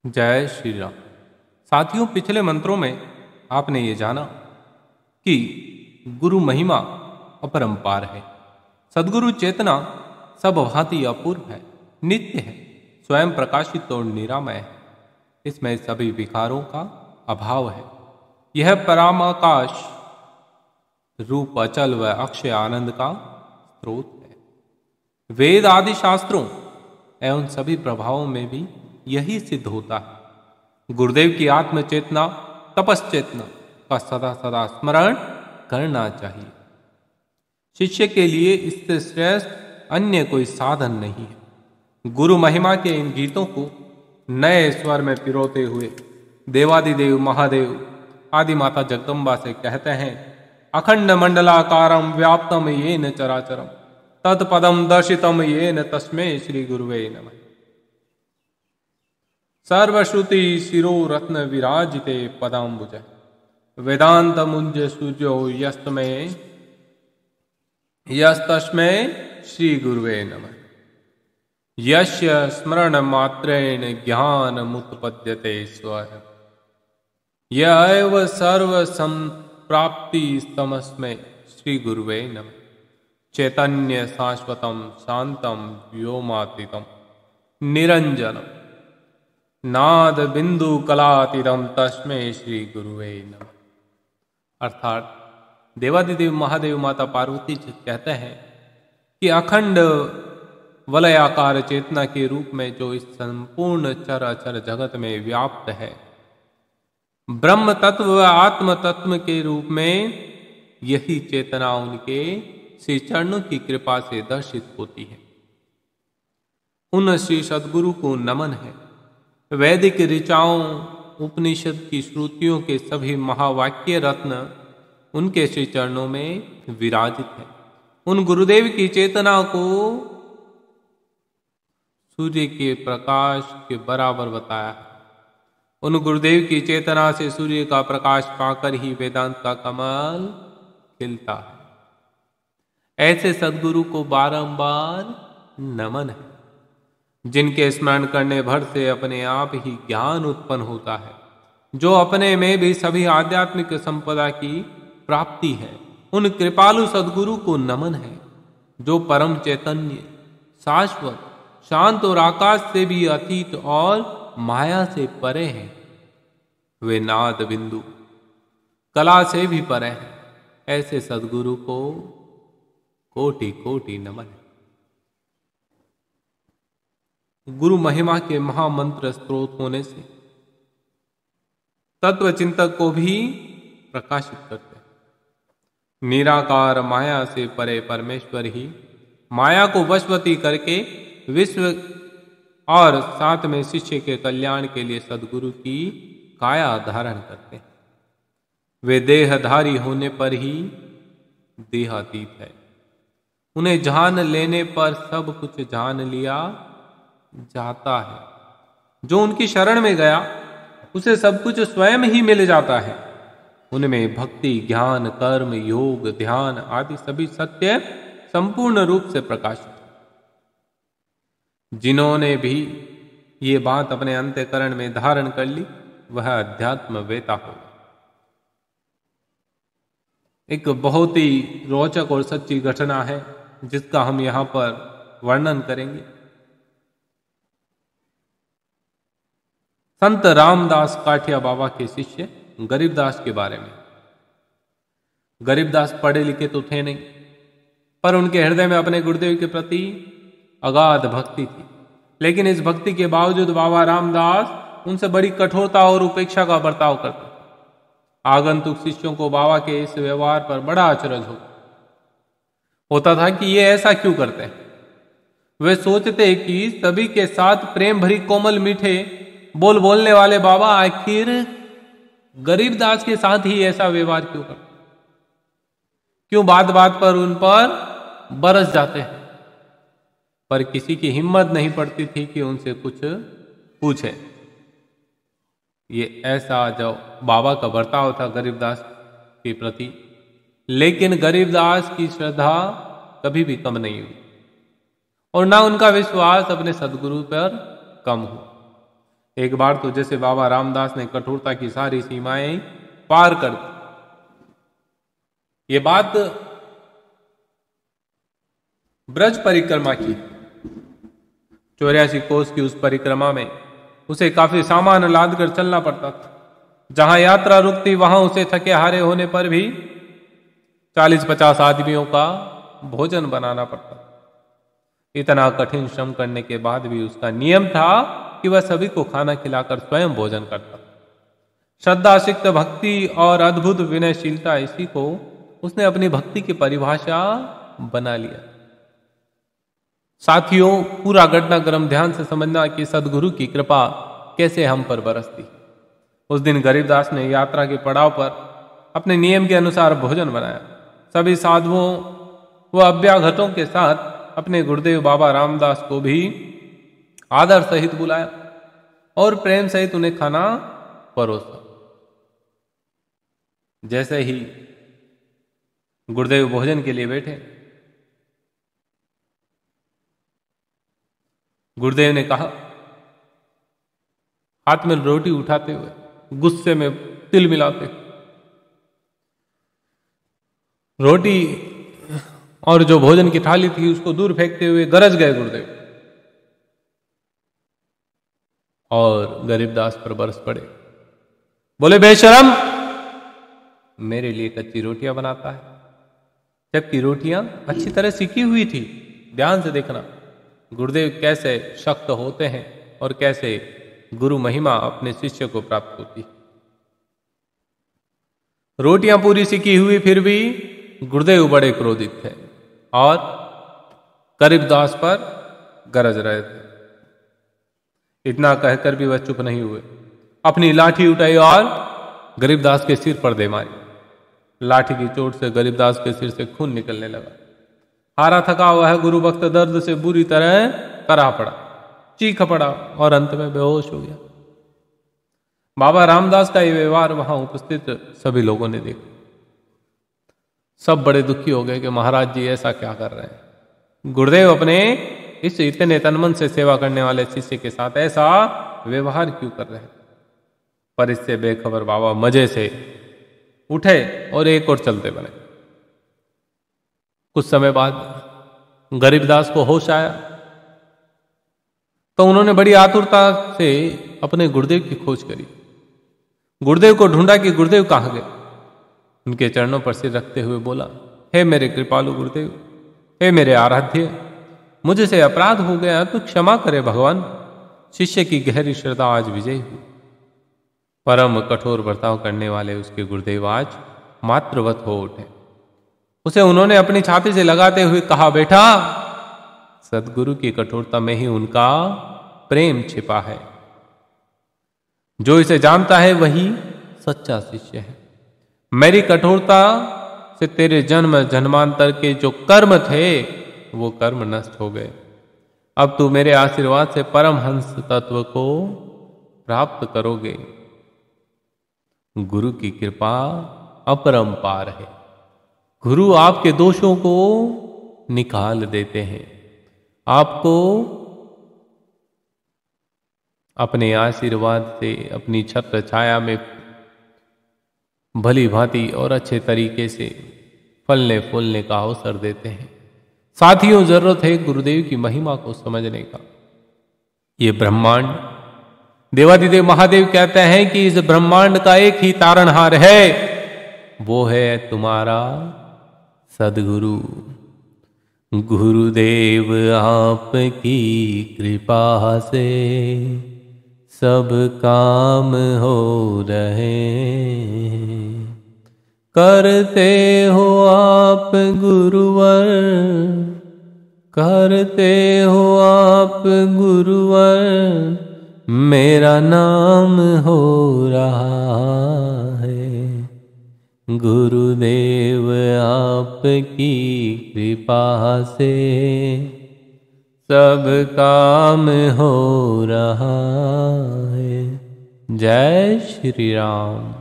जय श्री राम। साथियों, पिछले मंत्रों में आपने ये जाना कि गुरु महिमा अपरंपार है। सद्गुरु चेतना सब भांति अपूर्व है, नित्य है, स्वयं प्रकाशित और निरामय है। इसमें सभी विकारों का अभाव है। यह परामाकाश रूप अचल व अक्षय आनंद का स्रोत है। वेद आदि शास्त्रों एवं सभी प्रभावों में भी यही सिद्ध होता है। गुरुदेव की आत्म चेतना, तपश्चेतना का सदा सदा स्मरण करना चाहिए। शिष्य के लिए इससे श्रेष्ठ अन्य कोई साधन नहीं है। गुरु महिमा के इन गीतों को नए स्वर में पिरोते हुए देवादिदेव महादेव आदि माता जगदम्बा से कहते हैं, अखंड मंडलाकारं व्याप्तम येन चराचरम तत्पदम दर्शितम येन तस्मै श्री गुरुवे नमः। सर्वश्रुति शिरो रत्न विराजिते पदाम्बुज वेदांत मुंज सूर्यो यस्तस्मै श्री गुरुवे नमः। यस्य स्मरण मात्रेण ज्ञान मुत्पद्यते स्वयं यैव सर्व संप्राप्ति तमस्मै श्री गुरुवे नमः। चैतन्य शाश्वतम शांतम व्योमातीतम निरंजनम नाद बिंदु कलातीतम तस्मै श्री गुरुवे नमः। अर्थात देवादिदेव महादेव माता पार्वती जी कहते हैं कि अखंड वलयाकार चेतना के रूप में जो इस संपूर्ण चराचर जगत में व्याप्त है, ब्रह्म तत्व व आत्म तत्व के रूप में यही चेतना उनके श्री चरणों की कृपा से दर्शित होती है। उन श्री सद्गुरु को नमन है। वैदिक ऋचाओं, उपनिषद की श्रुतियों के सभी महावाक्य रत्न उनके श्री चरणों में विराजित है। उन गुरुदेव की चेतना को सूर्य के प्रकाश के बराबर बताया है। उन गुरुदेव की चेतना से सूर्य का प्रकाश पाकर ही वेदांत का कमल खिलता है। ऐसे सद्गुरु को बारंबार नमन है, जिनके स्मरण करने भर से अपने आप ही ज्ञान उत्पन्न होता है, जो अपने में भी सभी आध्यात्मिक संपदा की प्राप्ति है। उन कृपालु सद्गुरु को नमन है, जो परम चैतन्य, शाश्वत, शांत और आकाश से भी अतीत और माया से परे हैं। वे नाद बिंदु कला से भी परे हैं। ऐसे सद्गुरु को कोटि कोटि नमन है। गुरु महिमा के महामंत्र स्त्रोत होने से तत्व चिंतक को भी प्रकाशित करते हैं। निराकार माया से परे परमेश्वर ही माया को वशवती करके विश्व और साथ में शिष्य के कल्याण के लिए सद्गुरु की काया धारण करते हैं। वे देहधारी होने पर ही देहातीत है। उन्हें जान लेने पर सब कुछ जान लिया जाता है। जो उनकी शरण में गया उसे सब कुछ स्वयं ही मिल जाता है। उनमें भक्ति, ज्ञान, कर्म, योग, ध्यान आदि सभी सत्य संपूर्ण रूप से प्रकाशित है। जिन्होंने भी ये बात अपने अंतःकरण में धारण कर ली, वह अध्यात्म वेता हो। एक बहुत ही रोचक और सच्ची घटना है जिसका हम यहां पर वर्णन करेंगे। संत रामदास काठिया बाबा के शिष्य गरीबदास के बारे में। गरीबदास पढ़े लिखे तो थे नहीं, पर उनके हृदय में अपने गुरुदेव के प्रति अगाध भक्ति थी। लेकिन इस भक्ति के बावजूद बाबा रामदास उनसे बड़ी कठोरता और उपेक्षा का बर्ताव करते। आगंतुक शिष्यों को बाबा के इस व्यवहार पर बड़ा अचरज होता था कि ये ऐसा क्यों करते हैं। वे सोचते कि सभी के साथ प्रेम भरी कोमल मीठे बोलने वाले बाबा आखिर गरीबदास के साथ ही ऐसा व्यवहार क्यों करते, क्यों बात बात पर उन पर बरस जाते हैं। पर किसी की हिम्मत नहीं पड़ती थी कि उनसे कुछ पूछे। ये ऐसा जो बाबा का बर्ताव था गरीबदास के प्रति। लेकिन गरीबदास की श्रद्धा कभी भी कम नहीं हुई और ना उनका विश्वास अपने सद्गुरु पर कम हुआ। एक बार तो जैसे बाबा रामदास ने कठोरता की सारी सीमाएं पार कर दी। ये बात ब्रज परिक्रमा की, 84 कोस की उस परिक्रमा में उसे काफी सामान लाद कर चलना पड़ता था। जहां यात्रा रुकती वहां उसे थके हारे होने पर भी 40-50 आदमियों का भोजन बनाना पड़ता था। इतना कठिन श्रम करने के बाद भी उसका नियम था कि वह सभी को खाना खिलाकर स्वयं भोजन करता। श्रद्धा, सिक्त भक्ति और अद्भुत विनयशीलता, इसी को उसने अपनी भक्ति की परिभाषा बना लिया। साथियों, पूरा घटनाक्रम ध्यान से समझना कि सदगुरु की कृपा कैसे हम पर बरसती। उस दिन गरीबदास ने यात्रा के पड़ाव पर अपने नियम के अनुसार भोजन बनाया। सभी साधुओं व अभ्यागतों के साथ अपने गुरुदेव बाबा रामदास को भी आदर सहित बुलाया और प्रेम सहित उन्हें खाना परोसा। जैसे ही गुरुदेव भोजन के लिए बैठे, गुरुदेव ने कहा, हाथ में रोटी उठाते हुए, गुस्से में तिल मिलाते, रोटी और जो भोजन की थाली थी उसको दूर फेंकते हुए गरज गए गुरुदेव और गरीबदास पर बरस पड़े। बोले, बेशरम, मेरे लिए कच्ची रोटियां बनाता है, जबकि रोटियां अच्छी तरह सिकी हुई थी। ध्यान से देखना गुरुदेव कैसे शक्त होते हैं और कैसे गुरु महिमा अपने शिष्य को प्राप्त होती। रोटियां पूरी सिकी हुई, फिर भी गुरुदेव बड़े क्रोधित थे और गरीबदास पर गरज रहे थे। इतना कहकर भी वह चुप नहीं हुए। अपनी लाठी उठाई और गरीबदास के सिर पर दे मारी। लाठी की चोट से गरीबदास के सिर से खून निकलने लगा। हारा थका हुआ है गुरु भक्त दर्द से बुरी तरह करा पड़ा, चीख पड़ा और अंत में बेहोश हो गया। बाबा रामदास का यह व्यवहार वहां उपस्थित सभी लोगों ने देखा। सब बड़े दुखी हो गए कि महाराज जी ऐसा क्या कर रहे हैं। गुरुदेव अपने इस इतने तनमन से सेवा करने वाले शिष्य के साथ ऐसा व्यवहार क्यों कर रहे हैं। पर इससे बेखबर बाबा मजे से उठे और एक और चलते बने। कुछ समय बाद गरीबदास को होश आया तो उन्होंने बड़ी आतुरता से अपने गुरुदेव की खोज करी। गुरुदेव को ढूंढा कि गुरुदेव कहां गए। उनके चरणों पर सिर रखते हुए बोला, हे मेरे कृपालु गुरुदेव, हे मेरे आराध्य, मुझसे अपराध हो गया तो क्षमा करे भगवान। शिष्य की गहरी श्रद्धा आज विजयी हुई। परम कठोर बर्ताव करने वाले उसके गुरुदेव आज मातृवत हो उठे। उसे उन्होंने अपनी छाती से लगाते हुए कहा, बेटा, सदगुरु की कठोरता में ही उनका प्रेम छिपा है। जो इसे जानता है वही सच्चा शिष्य है। मेरी कठोरता से तेरे जन्म जन्मांतर के जो कर्म थे वो कर्म नष्ट हो गए। अब तू मेरे आशीर्वाद से परमहंस तत्व को प्राप्त करोगे। गुरु की कृपा अपरंपार है। गुरु आपके दोषों को निकाल देते हैं, आपको अपने आशीर्वाद से अपनी छत्र छाया में भली भांति और अच्छे तरीके से फलने फूलने का अवसर देते हैं। साथियों, जरूरत है गुरुदेव की महिमा को समझने का। ये ब्रह्मांड, देवादिदेव महादेव कहते हैं कि इस ब्रह्मांड का एक ही तारणहार है, वो है तुम्हारा सदगुरु। गुरुदेव आपकी कृपा से सब काम हो रहे। करते हो आप गुरुवर, करते हो आप गुरुवर, मेरा नाम हो रहा है। गुरुदेव आपकी कृपा से सब काम हो रहा है। जय श्री राम।